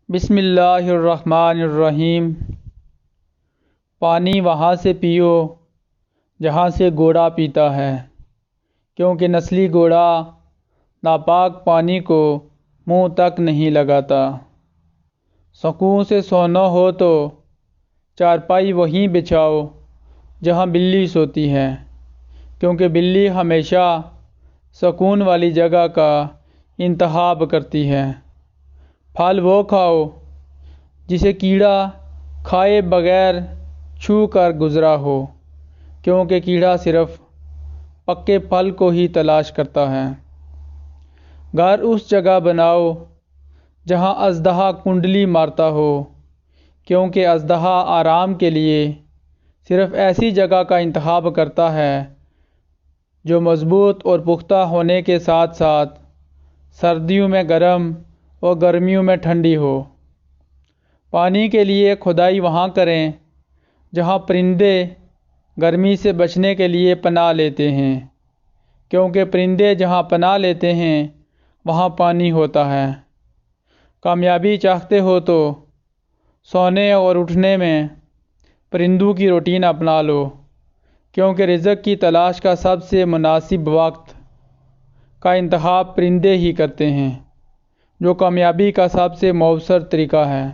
بسم اللہ الرحمن الرحیم۔ پانی وہاں سے پیو جہاں سے گھوڑا پیتا ہے، کیونکہ نسلی گھوڑا ناپاک پانی کو منہ تک نہیں لگاتا۔ سکون سے سونا ہو تو چارپائی وہیں بچھاؤ جہاں بلی سوتی ہے، کیونکہ بلی ہمیشہ سکون والی جگہ کا انتخاب کرتی ہے۔ پھل وہ کھاؤ جسے کیڑا کھائے بغیر چھو کر گزرا ہو، کیونکہ کیڑا صرف پکے پھل کو ہی تلاش کرتا ہے۔ گھر اس جگہ بناؤ جہاں اژدہا کنڈلی مارتا ہو، کیونکہ اژدہا آرام کے لیے صرف ایسی جگہ کا انتخاب کرتا ہے جو مضبوط اور پختہ ہونے کے ساتھ ساتھ سردیوں میں گرم اور گرمیوں میں ٹھنڈی ہو۔ پانی کے لیے کھدائی وہاں کریں جہاں پرندے گرمی سے بچنے کے لیے پناہ لیتے ہیں، کیونکہ پرندے جہاں پناہ لیتے ہیں وہاں پانی ہوتا ہے۔ کامیابی چاہتے ہو تو سونے اور اٹھنے میں پرندوں کی روٹین اپنا لو، کیونکہ رزق کی تلاش کا سب سے مناسب وقت کا انتخاب پرندے ہی کرتے ہیں، جو کامیابی کا سب سے مؤثر طریقہ ہے۔